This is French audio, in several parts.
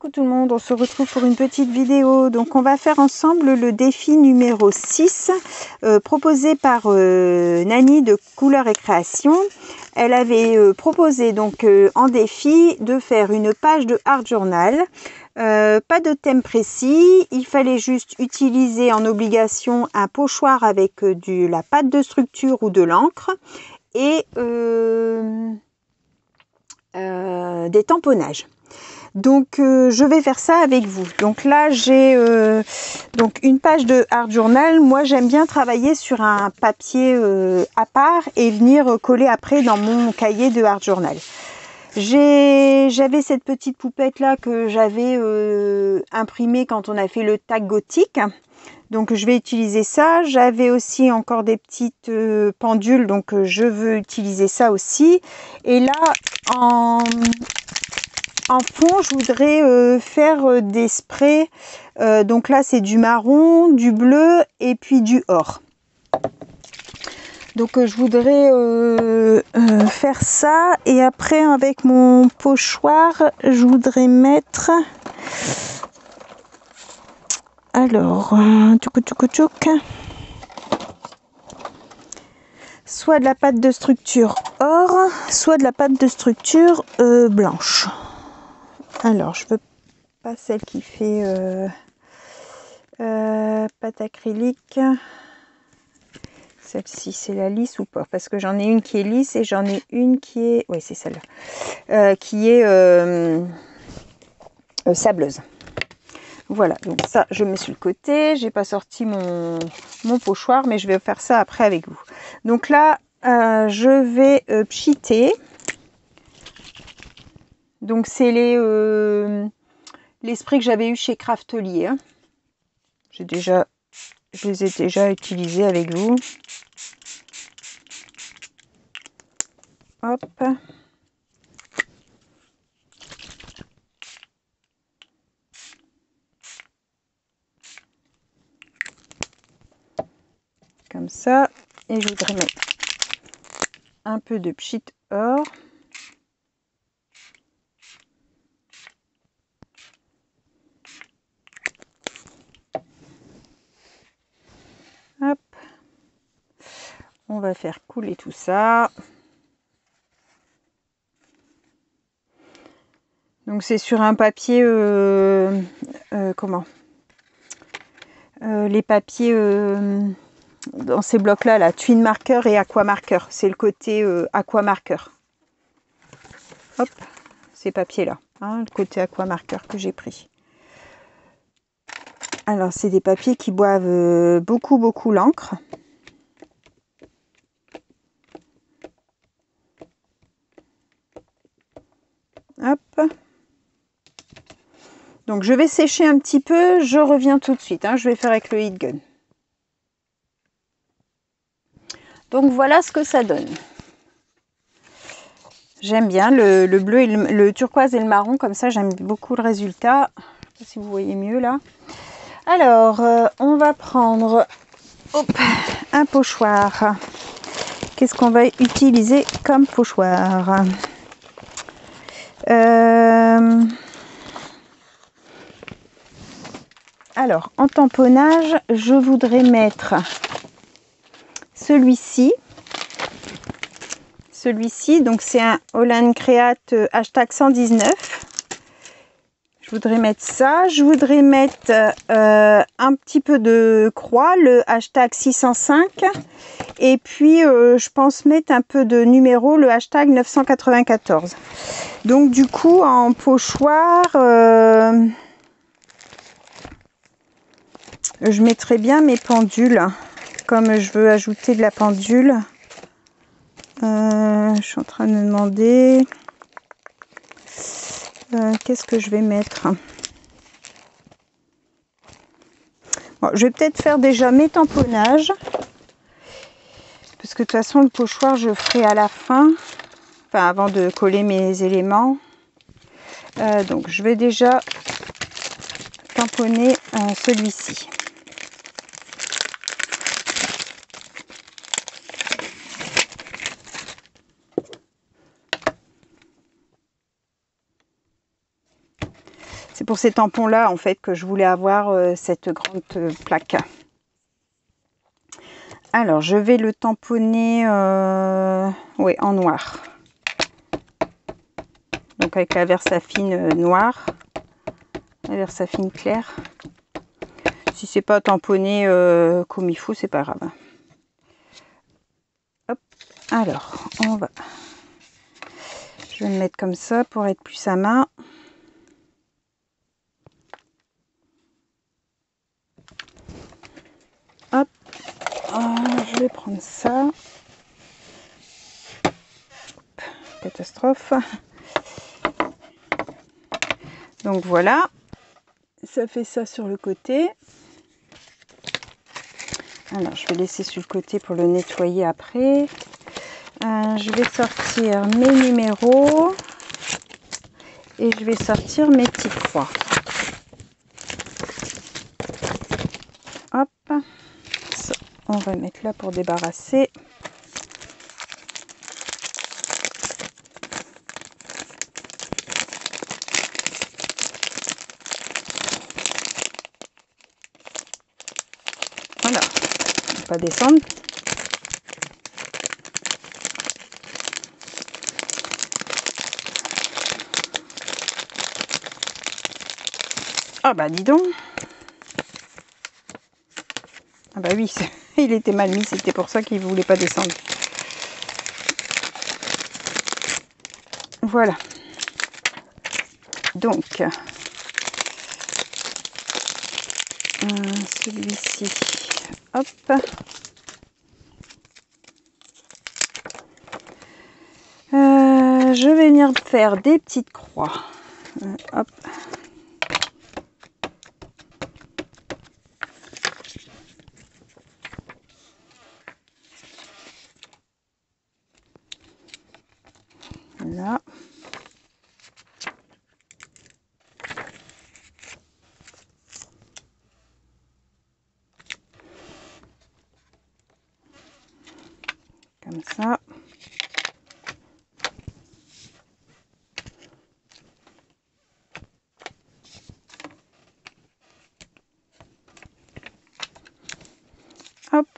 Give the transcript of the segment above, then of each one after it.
Coucou tout le monde, on se retrouve pour une petite vidéo. Donc on va faire ensemble le défi numéro 6 proposé par Nani de Couleur et Création. Elle avait proposé donc en défi de faire une page de art journal. Pas de thème précis, il fallait juste utiliser en obligation un pochoir avec la pâte de structure ou de l'encre et des tamponnages. Donc je vais faire ça avec vous. Donc là j'ai donc une page de art journal. Moi j'aime bien travailler sur un papier à part et venir coller après dans mon cahier de art journal. J'avais cette petite poupette là que j'avais imprimée quand on a fait le tag gothique. Donc je vais utiliser ça. J'avais aussi encore des petites pendules, donc je veux utiliser ça aussi. Et là en fond, je voudrais faire des sprays. Donc là, c'est du marron, du bleu et puis du or. Donc je voudrais faire ça. Et après, avec mon pochoir, je voudrais mettre... Alors, soit de la pâte de structure or, soit de la pâte de structure blanche. Alors, je veux pas celle qui fait pâte acrylique. Celle-ci, c'est la lisse ou pas? Parce que j'en ai une qui est lisse et j'en ai une qui est... Oui, c'est celle-là. Qui est sableuse. Voilà, donc ça, je mets sur le côté. J'ai pas sorti mon pochoir, mais je vais faire ça après avec vous. Donc là, je vais pchiter. Donc c'est les sprays que j'avais eu chez Craftelier. Hein. Je les ai déjà utilisés avec vous. Hop. Comme ça. Et je voudrais mettre un peu de pchit or. Hop. On va faire couler tout ça. Donc c'est sur un papier, les papiers dans ces blocs-là, là, Twin Marker et Aqua Marker. C'est le côté Aqua Marker. Hop, ces papiers-là, hein, le côté Aqua Marker que j'ai pris. Alors c'est des papiers qui boivent beaucoup l'encre. Hop. Donc je vais sécher un petit peu, je reviens tout de suite. Hein, je vais faire avec le heat gun. Donc voilà ce que ça donne. J'aime bien le bleu, et le turquoise et le marron, comme ça j'aime beaucoup le résultat. Je sais pas si vous voyez mieux là. Alors, on va prendre un pochoir. Qu'est-ce qu'on va utiliser comme pochoir? Alors, en tamponnage, je voudrais mettre celui-ci. Celui-ci, donc c'est un Holland Create hashtag 119. Je voudrais mettre ça. Je voudrais mettre un petit peu de croix, le hashtag 605. Et puis, je pense mettre un peu de numéro, le hashtag 994. Donc, du coup, en pochoir, je mettrai bien mes pendules. Comme je veux ajouter de la pendule. Je suis en train de me demander qu'est-ce que je vais mettre. Bon, je vais peut-être faire déjà mes tamponnages. Parce que de toute façon, le pochoir, je ferai à la fin. Enfin, avant de coller mes éléments. Donc, je vais déjà tamponner celui-ci. C'est pour ces tampons là en fait que je voulais avoir cette grande plaque. Alors je vais le tamponner ouais, en noir. Donc avec la Versafine noire, la Versafine claire. Si c'est pas tamponné comme il faut, c'est pas grave. Hop. Alors on va, je vais me mettre comme ça pour être plus à main. Hop. Je vais prendre ça. Catastrophe. Donc voilà, ça fait ça sur le côté. Alors je vais laisser sur le côté pour le nettoyer après. Je vais sortir mes numéros et je vais sortir mes petites croix. Hop, ça, on va mettre là pour débarrasser. Voilà, on va pas descendre. Ah bah dis donc. Ah bah oui, il était mal mis, c'était pour ça qu'il voulait pas descendre. Voilà. Donc, celui-ci, hop. Je vais venir faire des petites croix. Hop. Là. Comme ça. Hop,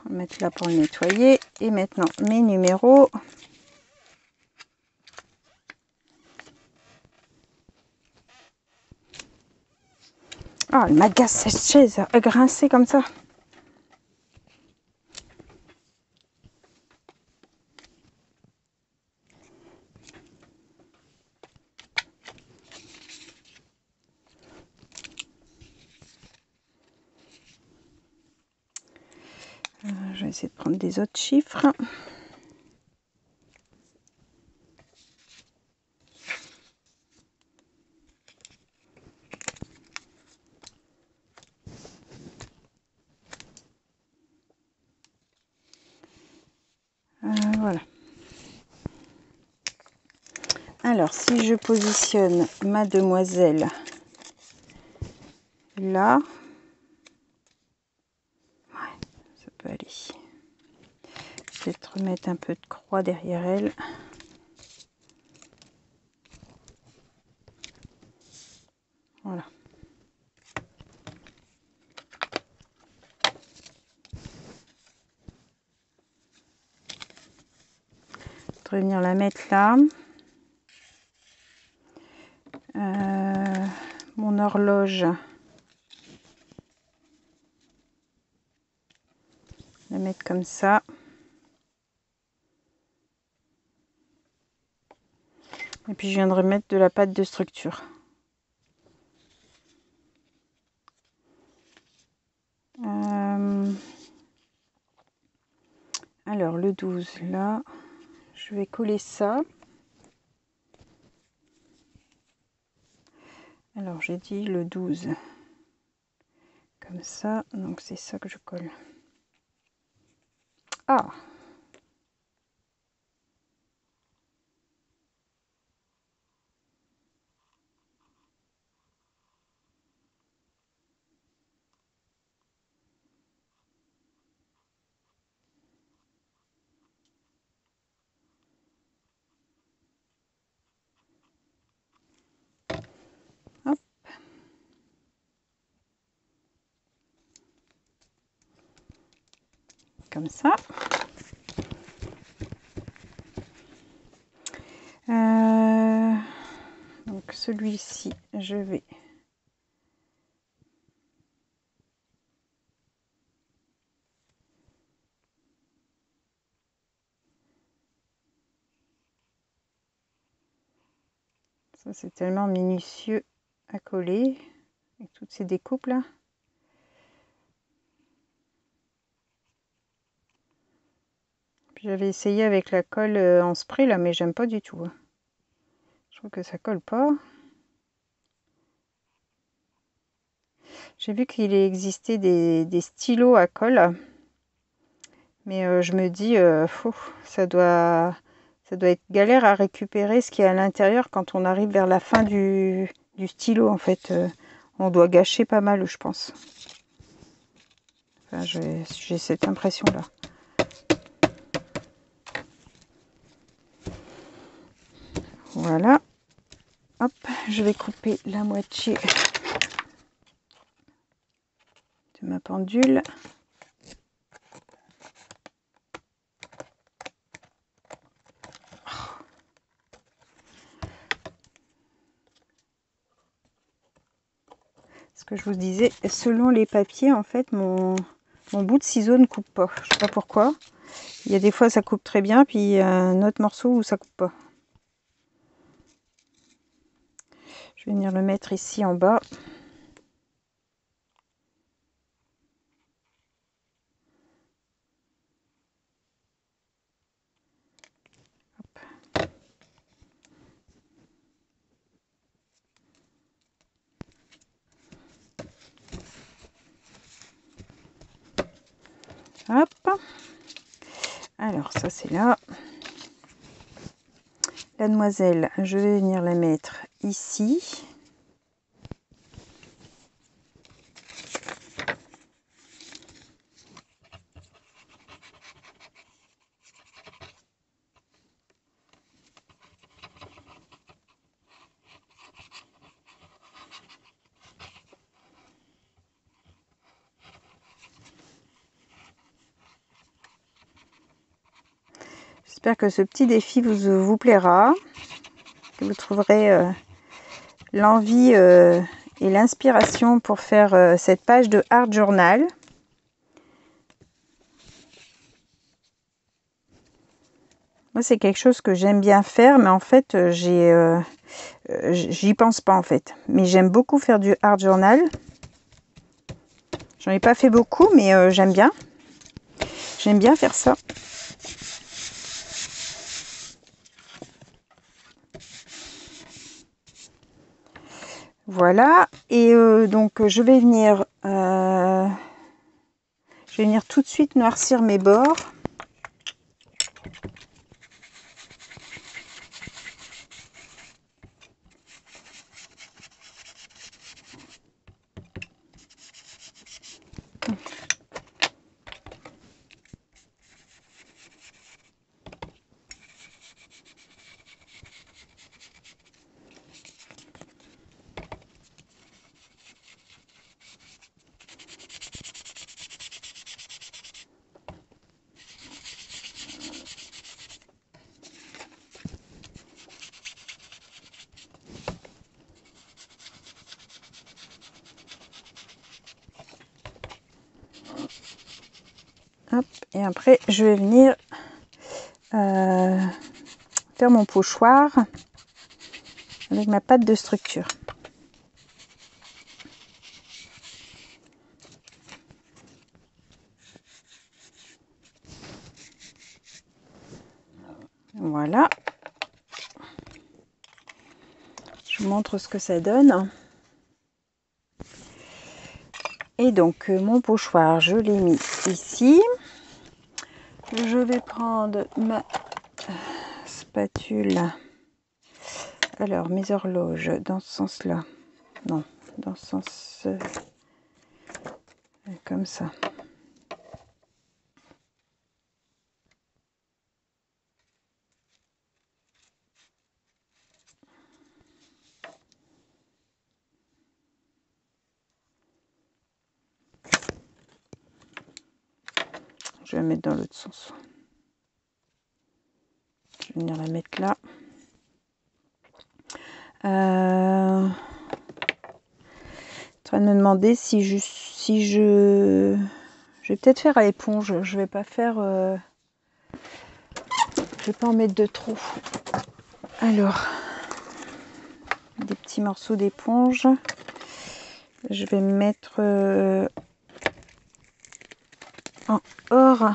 on va mettre là pour le nettoyer. Et maintenant, mes numéros. Ah, elle m'agace cette chaise à grincer comme ça. Je vais essayer de prendre des autres chiffres. Voilà. Alors, si je positionne ma demoiselle là, ouais, ça peut aller. Peut-être remettre un peu de croix derrière elle. Voilà. Je vais venir la mettre là. Mon horloge, la mettre comme ça. Et puis je viendrai mettre de la pâte de structure. Alors le 12 là, je vais coller ça. Alors j'ai dit le 12 comme ça, donc c'est ça que je colle. Ah! Hop. comme ça. Donc celui-ci, je vais ça, c'est tellement minutieux à coller avec toutes ces découpes là. J'avais essayé avec la colle en spray là, mais j'aime pas du tout. Je trouve que ça colle pas. J'ai vu qu'il existait des stylos à colle, mais je me dis, ça doit être galère à récupérer ce qui est à l'intérieur quand on arrive vers la fin du stylo. En fait, on doit gâcher pas mal, je pense. Enfin, j'ai cette impression-là. Voilà. Hop, je vais couper la moitié de ma pendule. Ce que je vous disais, selon les papiers, en fait, mon bout de ciseau ne coupe pas. Je sais pas pourquoi. Il y a des fois ça coupe très bien, puis il y a un autre morceau où ça coupe pas. Je vais venir le mettre ici en bas. Hop. Alors ça c'est là. La demoiselle, je vais venir la mettre ici. J'espère que ce petit défi vous plaira, que vous trouverez l'envie et l'inspiration pour faire cette page de Art Journal. Moi, c'est quelque chose que j'aime bien faire, mais en fait, j'y pense pas en fait. Mais j'aime beaucoup faire du Art Journal. J'en ai pas fait beaucoup, mais j'aime bien. J'aime bien faire ça. Voilà, et donc je vais venir tout de suite noircir mes bords. Hop, et après, je vais venir faire mon pochoir avec ma pâte de structure. Voilà. Je vous montre ce que ça donne. Et donc, mon pochoir, je l'ai mis ici. Je vais prendre ma spatule. Alors, mes horloges, dans ce sens-là. Non, dans ce sens... comme ça. je vais la mettre dans l'autre sens. Je vais venir la mettre là. En train de me demander si je vais peut-être faire à l'éponge. Je vais pas faire. Je vais pas en mettre de trop. Alors, des petits morceaux d'éponge. Je vais mettre en or.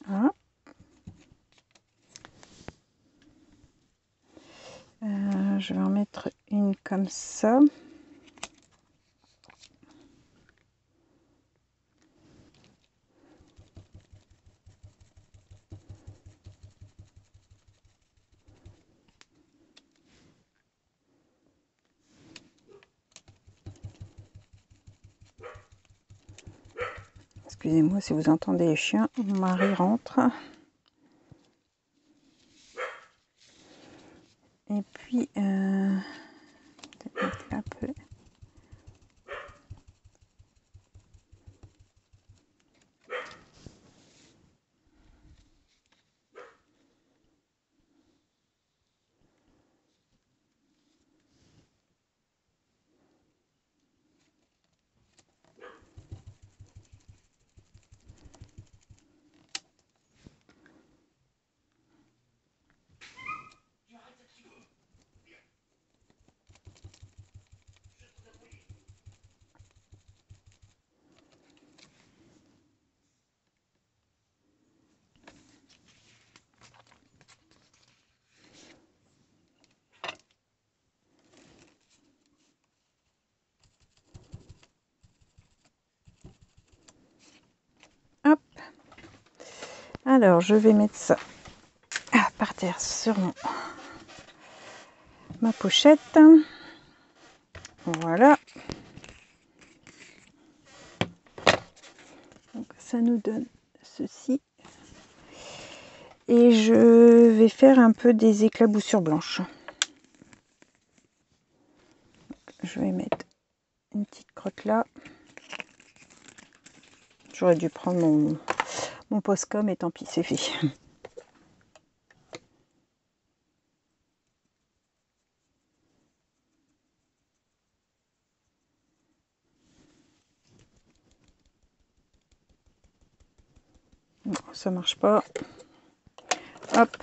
Voilà. Je vais en mettre une comme ça. Excusez-moi si vous entendez les chiens, mon mari rentre. Et puis, peut-être mettre là un peu. Hop. Alors, je vais mettre ça par terre sur ma pochette. Voilà. Donc, ça nous donne ceci. Et je vais faire un peu des éclaboussures blanches. Je vais mettre une petite crotte là. J'aurais dû prendre mon Poscom et tant pis, c'est fait. Non, ça marche pas. Hop.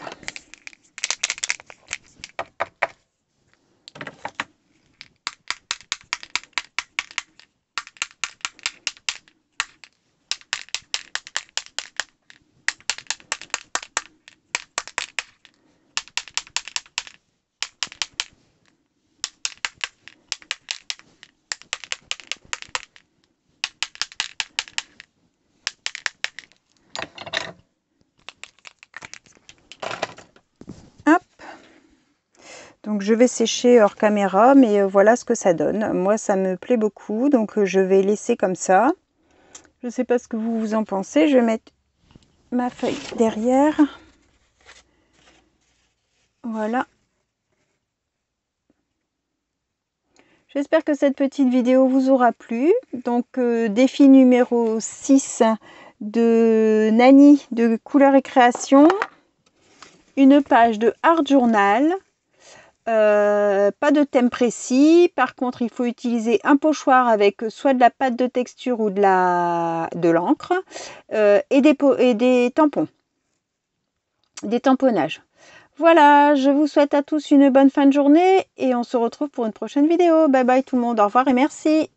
Donc je vais sécher hors caméra, mais voilà ce que ça donne. Moi ça me plaît beaucoup, donc je vais laisser comme ça. Je ne sais pas ce que vous en pensez. Je vais mettre ma feuille derrière. Voilà. J'espère que cette petite vidéo vous aura plu. Donc défi numéro 6 de Nani de Couleur et Création. Une page de Art Journal. Pas de thème précis. Par contre, il faut utiliser un pochoir avec soit de la pâte de texture ou de l'encre et des tampons, des tamponnages. Voilà, je vous souhaite à tous une bonne fin de journée et on se retrouve pour une prochaine vidéo. Bye bye tout le monde, au revoir et merci.